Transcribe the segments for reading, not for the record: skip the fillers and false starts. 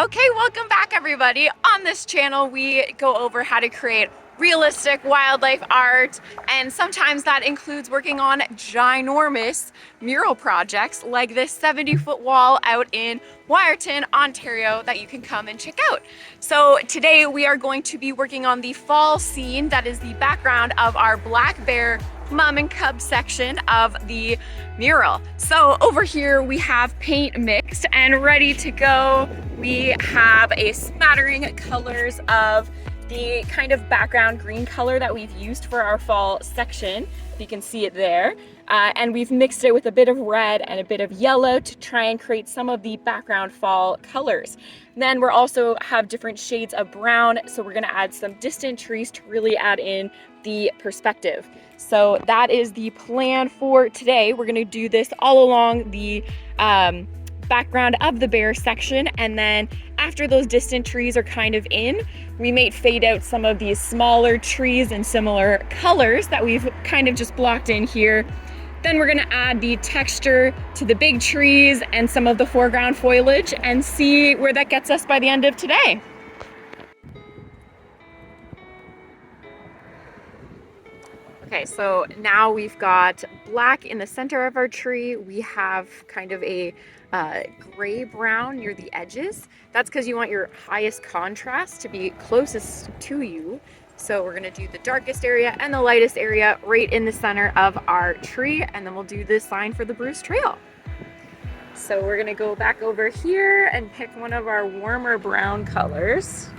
Okay, welcome back everybody. On this channel we go over how to create realistic wildlife art, and sometimes that includes working on ginormous mural projects like this 70-foot wall out in Wiarton, Ontario that you can come and check out. So today we are going to be working on the fall scene that is the background of our black bear mom and cub section of the mural. So over here we have paint mixed and ready to go. We have a smattering colors of the kind of background green color that we've used for our fall section. You can see it there. And we've mixed it with a bit of red and a bit of yellow to try and create some of the background fall colors. Then we're also have different shades of brown, so we're gonna add some distant trees to really add in the perspective. So that is the plan for today. We're gonna do this all along the background of the bear section, and then after those distant trees are kind of in, we may fade out some of these smaller trees in similar colors that we've kind of just blocked in here. Then we're gonna add the texture to the big trees and some of the foreground foliage and see where that gets us by the end of today. Okay, so now we've got black in the center of our tree. We have kind of a gray brown near the edges. That's because you want your highest contrast to be closest to you. So we're gonna do the darkest area and the lightest area right in the center of our tree, and then we'll do this sign for the Bruce Trail. So we're gonna go back over here and pick one of our warmer brown colors.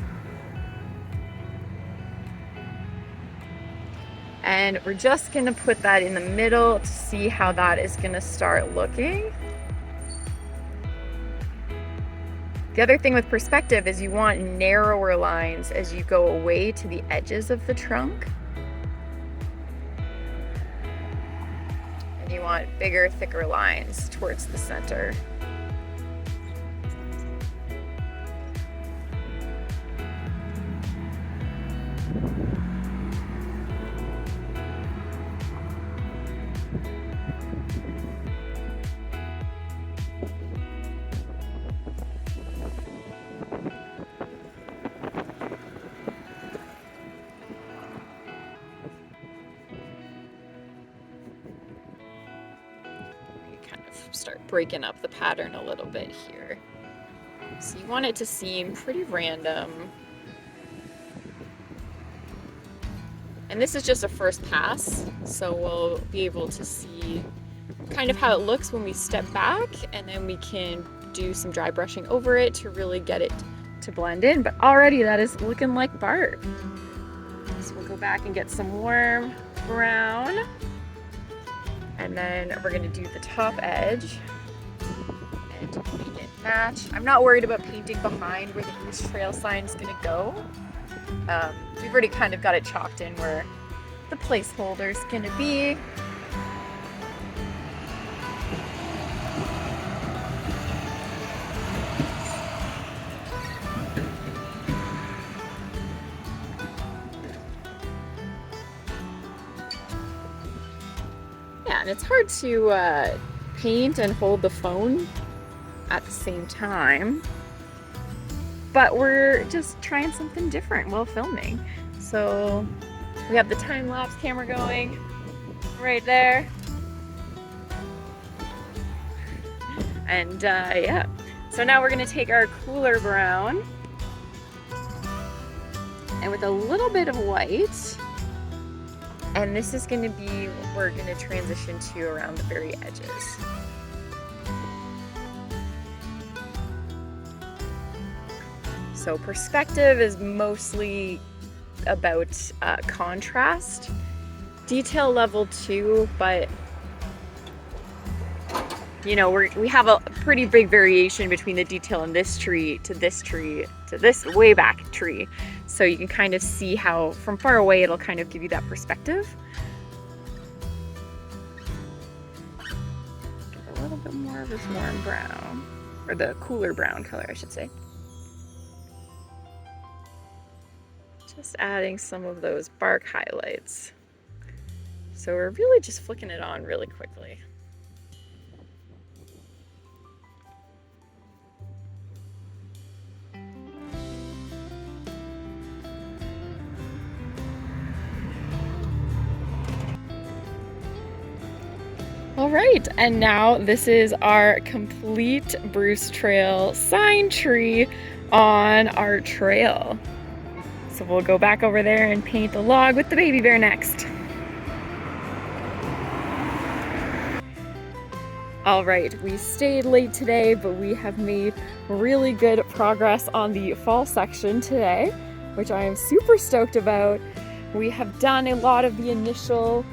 And we're just gonna put that in the middle to see how that is gonna start looking. The other thing with perspective is you want narrower lines as you go away to the edges of the trunk. And you want bigger, thicker lines towards the center. Start breaking up the pattern a little bit here. So you want it to seem pretty random. And this is just a first pass, so we'll be able to see kind of how it looks when we step back, and then we can do some dry brushing over it to really get it to blend in. But already that is looking like bark. So we'll go back and get some warm brown. And then we're gonna do the top edge and make it match. I'm not worried about painting behind where the Bruce Trail sign is gonna go. We've already kind of got it chalked in where the placeholder is gonna be. Yeah, and it's hard to paint and hold the phone at the same time, but we're just trying something different while filming. So we have the time-lapse camera going right there. And yeah, so now we're gonna take our cooler brown and with a little bit of white, and this is going to be what we're going to transition to around the very edges. So perspective is mostly about contrast. Detail level too, but you know, we have a pretty big variation between the detail in this tree to this tree to this way back tree. So you can kind of see how from far away it'll kind of give you that perspective. Get a little bit more of this warm brown, or the cooler brown color, I should say. Just adding some of those bark highlights. So we're really just flicking it on really quickly. All right, and now this is our complete Bruce Trail sign tree on our trail. So we'll go back over there and paint the log with the baby bear next. All right, we stayed late today, but we have made really good progress on the fall section today, which I am super stoked about. We have done a lot of the initial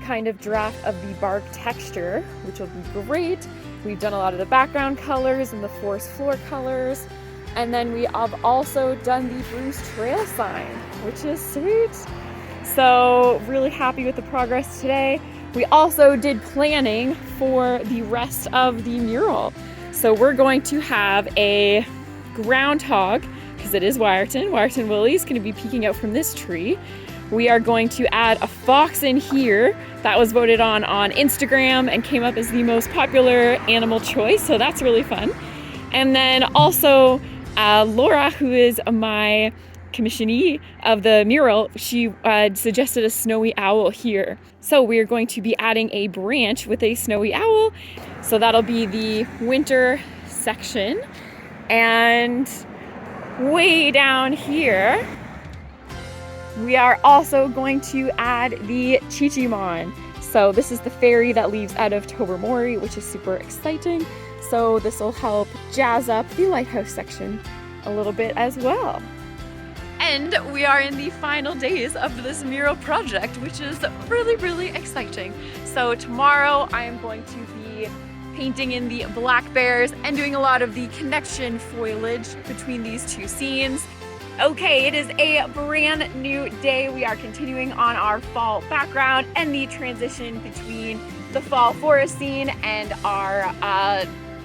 kind of draft of the bark texture, which will be great. We've done a lot of the background colors and the forest floor colors. And then we have also done the Bruce Trail sign, which is sweet. So really happy with the progress today. We also did planning for the rest of the mural. So we're going to have a groundhog, because it is Wiarton. Wiarton Willie is going to be peeking out from this tree. We are going to add a fox in here. That was voted on Instagram and came up as the most popular animal choice, so that's really fun. And then also Laura, who is my commissionee of the mural, she suggested a snowy owl here. So we are going to be adding a branch with a snowy owl. So that'll be the winter section. And way down here, we are also going to add the Chichimon. So this is the fairy that leaves out of Tobermory, which is super exciting. So this will help jazz up the lighthouse section a little bit as well. And we are in the final days of this mural project, which is really, really exciting. So tomorrow I am going to be painting in the black bears and doing a lot of the connection foliage between these two scenes. Okay, it is a brand new day. We are continuing on our fall background and the transition between the fall forest scene and our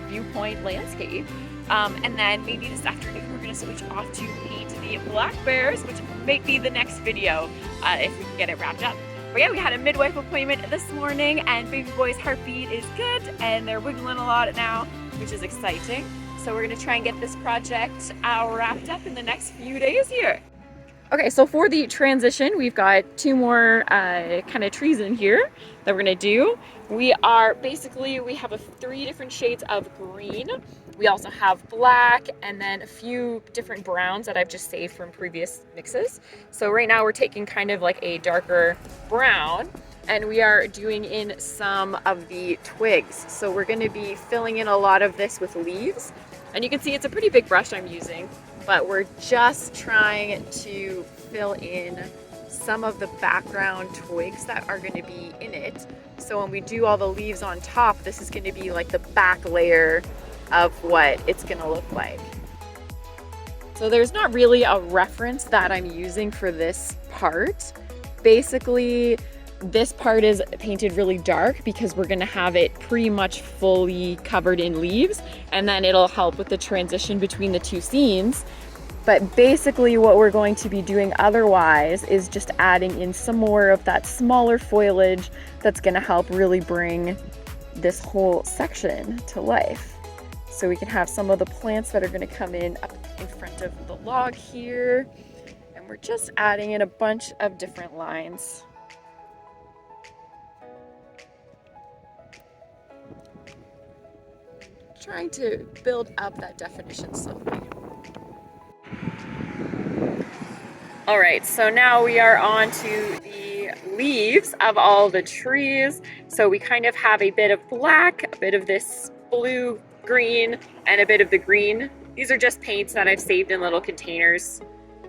viewpoint landscape. And then maybe this afternoon we're gonna switch off to paint the black bears, which might be the next video if we can get it wrapped up. But yeah, we had a midwife appointment this morning and baby boy's heartbeat is good and they're wiggling a lot now, which is exciting. So we're gonna try and get this project wrapped up in the next few days here. Okay, so for the transition, we've got two more kind of trees in here that we're gonna do. We have 3 different shades of green. We also have black and then a few different browns that I've just saved from previous mixes. So right now we're taking kind of like a darker brown and we are doing in some of the twigs. So we're gonna be filling in a lot of this with leaves. And you can see it's a pretty big brush I'm using, but we're just trying to fill in some of the background twigs that are going to be in it. So when we do all the leaves on top, this is going to be like the back layer of what it's going to look like. So there's not really a reference that I'm using for this part. Basically, this part is painted really dark because we're going to have it pretty much fully covered in leaves, and then it'll help with the transition between the two scenes. But basically what we're going to be doing otherwise is just adding in some more of that smaller foliage that's going to help really bring this whole section to life. So we can have some of the plants that are going to come in up in front of the log here, and we're just adding in a bunch of different lines. Trying to build up that definition slowly. All right, so now we are on to the leaves of all the trees. So we kind of have a bit of black, a bit of this blue, green, and a bit of the green. These are just paints that I've saved in little containers.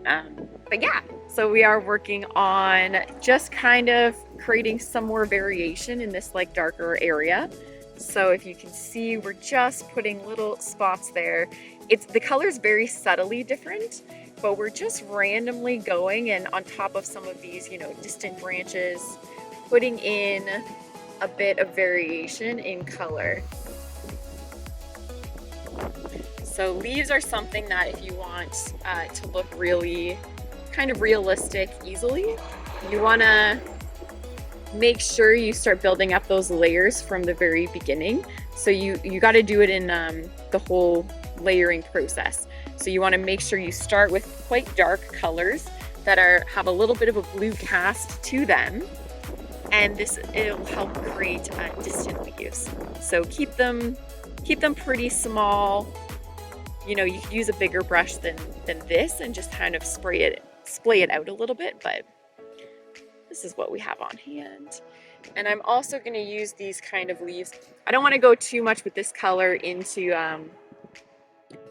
But yeah, so we are working on just kind of creating some more variation in this like darker area. So if you can see, we're just putting little spots there. The color is very subtly different, but we're just randomly going and on top of some of these, distant branches, putting in a bit of variation in color. So leaves are something that if you want to look really kind of realistic easily, you want to make sure you start building up those layers from the very beginning. So you got to do it in the whole layering process. So you want to make sure you start with quite dark colors that have a little bit of a blue cast to them, and and it'll help create distant leaves. So keep them pretty small. You know, you could use a bigger brush than this and just kind of splay it out a little bit, but this is what we have on hand. And I'm also going to use these kind of leaves. I don't want to go too much with this color into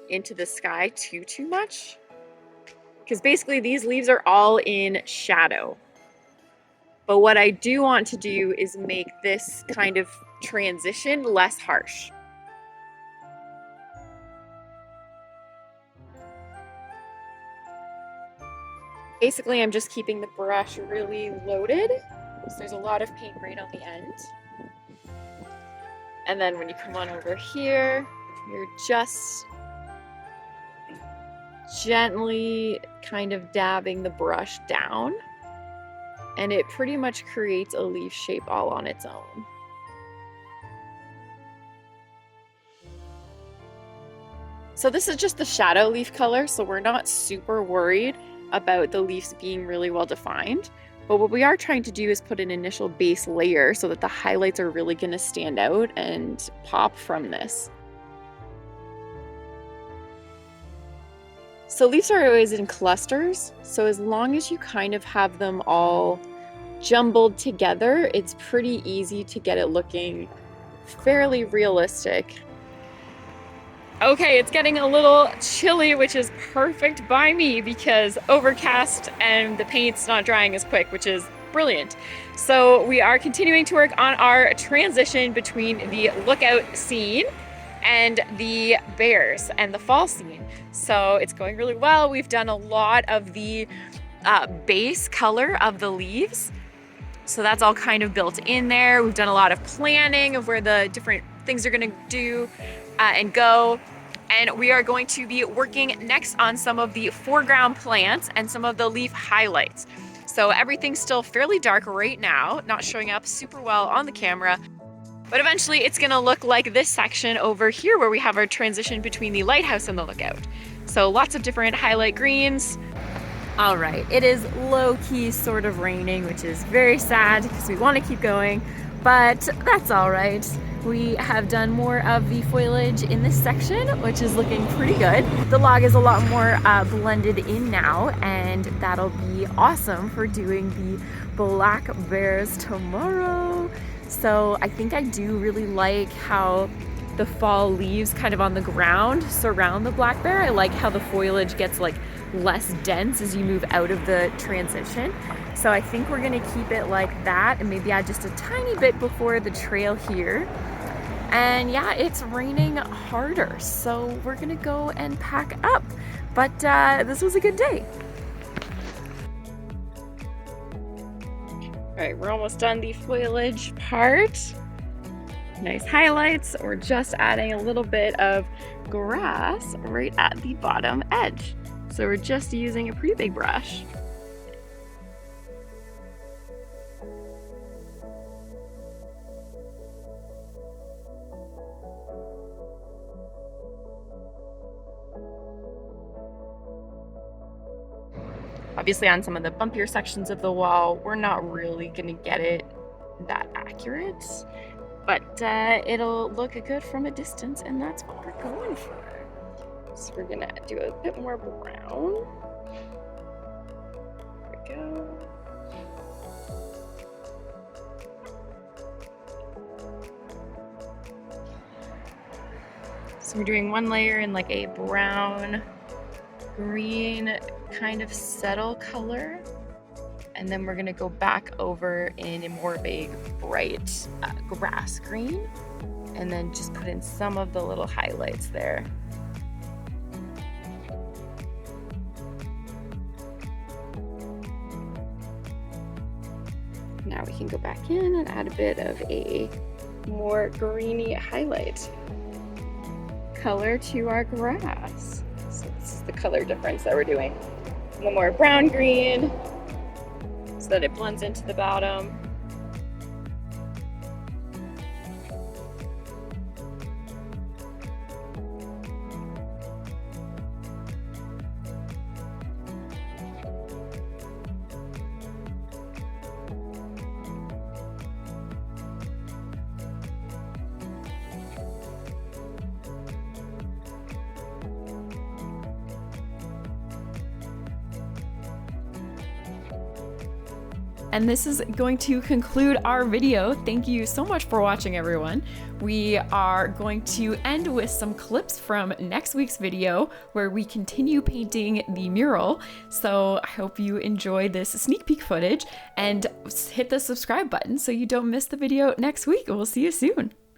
the sky too much, because basically these leaves are all in shadow. But what I do want to do is make this kind of transition less harsh. Basically, I'm just keeping the brush really loaded, so there's a lot of paint right on the end. And then when you come on over here, you're just gently kind of dabbing the brush down, and it pretty much creates a leaf shape all on its own. So this is just the shadow leaf color, so we're not super worried about the leaves being really well defined. But what we are trying to do is put an initial base layer so that the highlights are really going to stand out and pop from this. So leaves are always in clusters, so as long as you kind of have them all jumbled together, it's pretty easy to get it looking fairly realistic. Okay, it's getting a little chilly, which is perfect by me because overcast and the paint's not drying as quick, which is brilliant. So we are continuing to work on our transition between the lookout scene and the bears and the fall scene. So it's going really well. We've done a lot of the base color of the leaves. So that's all kind of built in there. We've done a lot of planning of where the different things are gonna do and go. And we are going to be working next on some of the foreground plants and some of the leaf highlights. So everything's still fairly dark right now, not showing up super well on the camera. But eventually it's gonna look like this section over here where we have our transition between the lighthouse and the lookout. So lots of different highlight greens. All right, it is low-key sort of raining, which is very sad because we want to keep going, but that's all right. We have done more of the foliage in this section, which is looking pretty good. The log is a lot more blended in now, and that'll be awesome for doing the black bears tomorrow. So I think I do really like how the fall leaves kind of on the ground surround the black bear. I like how the foliage gets like less dense as you move out of the transition. So I think we're gonna keep it like that and maybe add just a tiny bit before the trail here. And yeah, it's raining harder, so we're gonna go and pack up. But this was a good day. All right, we're almost done the foliage part. Nice highlights. We're just adding a little bit of grass right at the bottom edge. So we're just using a pretty big brush. Obviously on some of the bumpier sections of the wall, we're not really gonna get it that accurate, but it'll look good from a distance, and that's what we're going for. So we're gonna do a bit more brown. There we go. So we're doing one layer in like a brown, green kind of settle color, and then we're gonna go back over in a more of a bright grass green, and then just put in some of the little highlights there. Now we can go back in and add a bit of a more greeny highlight color to our grass. So this is the color difference that we're doing. A more brown green so that it blends into the bottom. And this is going to conclude our video. Thank you so much for watching, everyone. We are going to end with some clips from next week's video where we continue painting the mural. So I hope you enjoy this sneak peek footage, and hit the subscribe button so you don't miss the video next week. We'll see you soon.